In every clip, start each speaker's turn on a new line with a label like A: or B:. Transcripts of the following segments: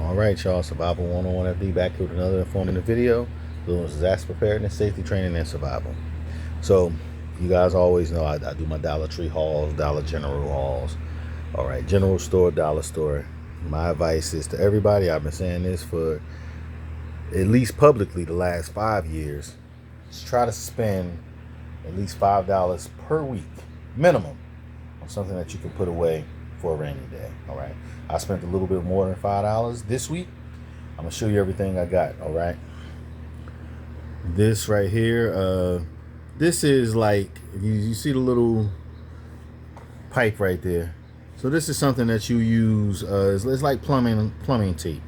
A: All right, y'all. Survival 101 FD back here with another informative video. Doing disaster preparedness, safety training, and survival. So, you guys always know I do my Dollar Tree hauls, Dollar General hauls. All right, general store, dollar store. My advice is to everybody. I've been saying this for at least publicly the last 5 years. Just try to spend at least $5 per week, minimum, on something that you can put away for a rainy day. All right, I spent a little bit more than $5 this week. I'm gonna show you everything I got. All right, this right here, this is like, you see the little pipe right there. So this is something that you use. It's like plumbing tape.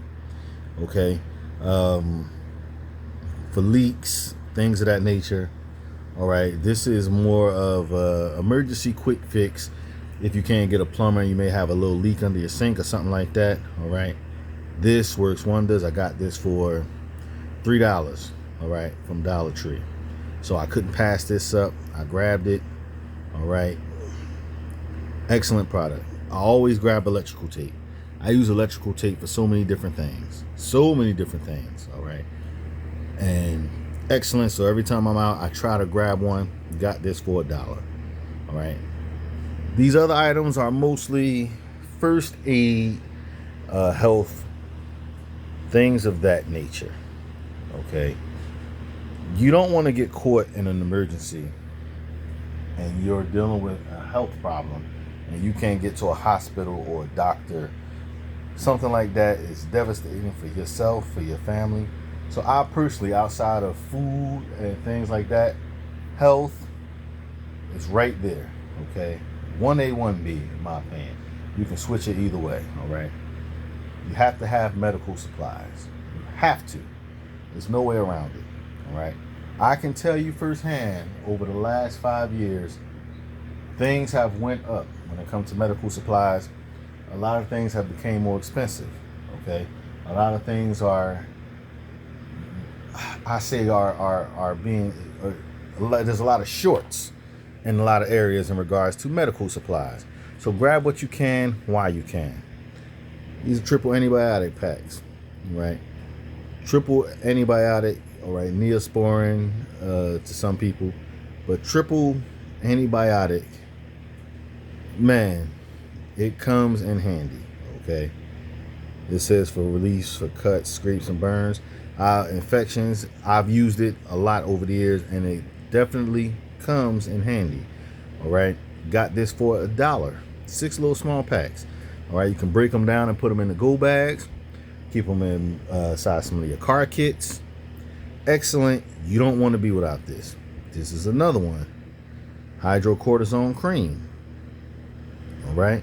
A: Okay, for leaks, things of that nature. All right, this is more of a emergency quick fix. If you can't get a plumber, you may have a little leak under your sink or something like that. All right, this works wonders. I got this for $3, all right, from Dollar Tree. So I couldn't pass this up. I grabbed it. All right, excellent product. I always grab electrical tape. I use electrical tape for so many different things. All right, and excellent. So every time I'm out, I try to grab one. Got this for $1. All right. These other items are mostly first aid, health, things of that nature. Okay. You don't want to get caught in an emergency and you're dealing with a health problem and you can't get to a hospital or a doctor. Something like that is devastating for yourself, for your family. So I personally, outside of food and things like that, health is right there. Okay. 1A, 1B, in my opinion. You can switch it either way, all right? You have to have medical supplies. You have to. There's no way around it, all right? I can tell you firsthand, over the last 5 years, things have went up when it comes to medical supplies. A lot of things have become more expensive, okay? A lot of things are, I say, are being, there's a lot of shorts in a lot of areas in regards to medical supplies. So grab what you can while you can. These are triple antibiotic packs, right? Triple antibiotic, all right, Neosporin to some people, but triple antibiotic, man, it comes in handy, okay? It says for release for cuts, scrapes, and burns. Infections, I've used it a lot over the years, and it definitely comes in handy. All right, got this for $1. 6 little small packs. All right, you can break them down and put them in the go bags. Keep them inside some of your car kits. Excellent. You don't want to be without this. This is another one. Hydrocortisone cream. All right,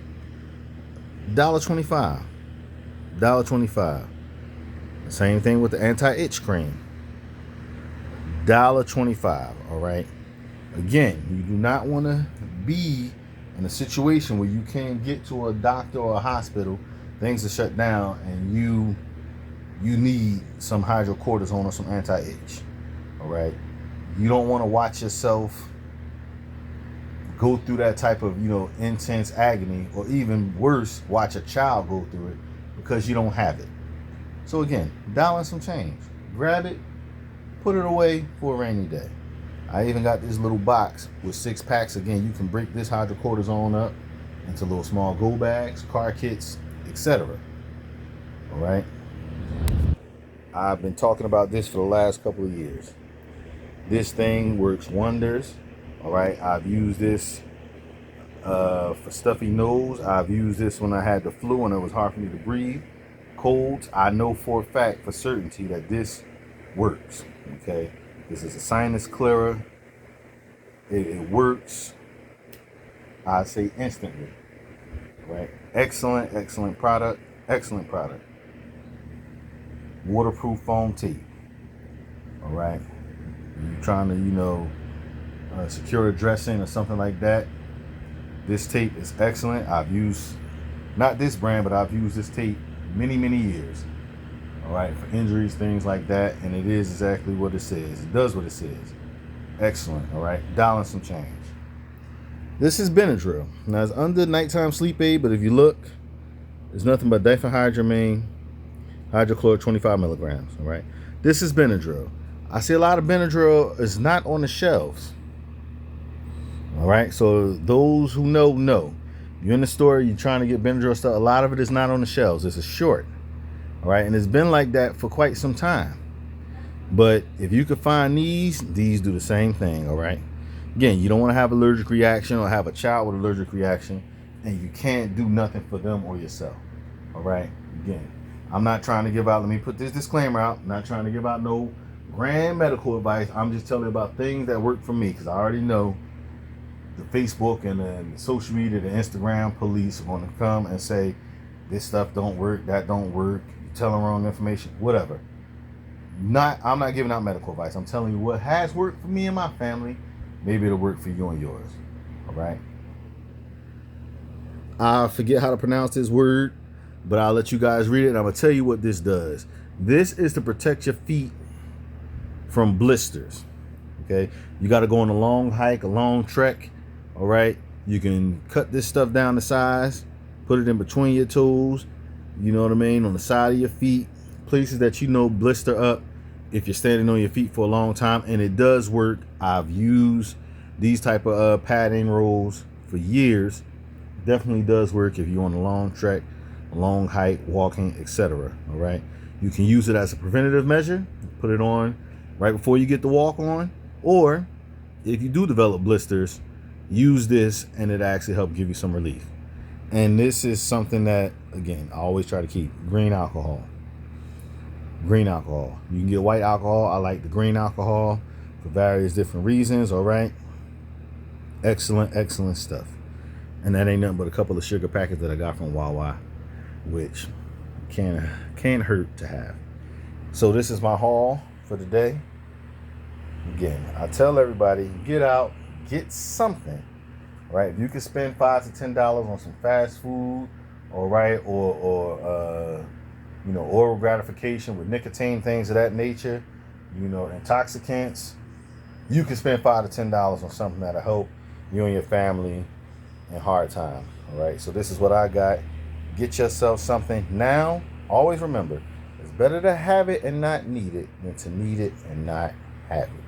A: $1.25. $1.25. Same thing with the anti-itch cream. $1.25. All right. Again, you do not want to be in a situation where you can't get to a doctor or a hospital, things are shut down, and you need some hydrocortisone or some anti-itch. All right. You don't want to watch yourself go through that type of, intense agony, or even worse, watch a child go through it because you don't have it. So again, $1 and some change. Grab it, put it away for a rainy day. I even got this little box with 6 packs. Again, you can break this hydrocortisone up into little small go bags, car kits, etc. All right. I've been talking about this for the last couple of years. This thing works wonders. All right. I've used this for stuffy nose. I've used this when I had the flu and it was hard for me to breathe. Colds. I know for a fact, for certainty, that this works. Okay. This is a sinus clearer. It works, I say, instantly. Right? Excellent product. Excellent product. Waterproof foam tape. All right? You're trying to, secure a dressing or something like that. This tape is excellent. I've used, not this brand, but I've used this tape many years. All right, for injuries, things like that, and it is exactly what it says. It does what it says. Excellent. All right, $1 and some change. This is Benadryl. Now, it's under nighttime sleep aid, but if you look, it's nothing but diphenhydramine, Hydrochloric 25 milligrams. All right. This is Benadryl. I see a lot of Benadryl is not on the shelves. All right. So those who know. You're in the store, you're trying to get Benadryl stuff. A lot of it is not on the shelves. It's a short. All right. And it's been like that for quite some time. But if you could find these do the same thing. All right. Again, you don't want to have allergic reaction or have a child with allergic reaction, and you can't do nothing for them or yourself. All right. Again, I'm not trying to give out, let me put this disclaimer out, I'm not trying to give out no grand medical advice. I'm just telling you about things that work for me, because I already know the Facebook and the social media, the Instagram police are going to come and say this stuff don't work, that don't work, you're telling wrong information, whatever. I'm not giving out medical advice. I'm telling you what has worked for me and my family. Maybe it'll work for you and yours. All right. I forget how to pronounce this word, but I'll let you guys read it. And I'm going to tell you what this does. This is to protect your feet from blisters. Okay. You got to go on a long hike, a long trek. All right. You can cut this stuff down to size, put it in between your toes. You know what I mean? On the side of your feet, places that blister up if you're standing on your feet for a long time. And it does work. I've used these type of padding rolls for years. Definitely does work if you're on a long trek, a long hike, walking, etc. All right. You can use it as a preventative measure. Put it on right before you get the walk on. Or if you do develop blisters, use this and it actually helps give you some relief. And this is something that, again, I always try to keep. Green alcohol. Green alcohol. You can get white alcohol. I like the green alcohol for various different reasons. All right. Excellent stuff. And that ain't nothing but a couple of sugar packets that I got from Wawa, which can't hurt to have. So this is my haul for today. Again, I tell everybody, get out, get something. Right? If you can spend $5 to $10 on some fast food, all right, or oral gratification with nicotine, things of that nature, intoxicants, you can spend $5 to $10 on something that'll help you and your family in hard times. All right. So this is what I got. Get yourself something now. Always remember, it's better to have it and not need it than to need it and not have it.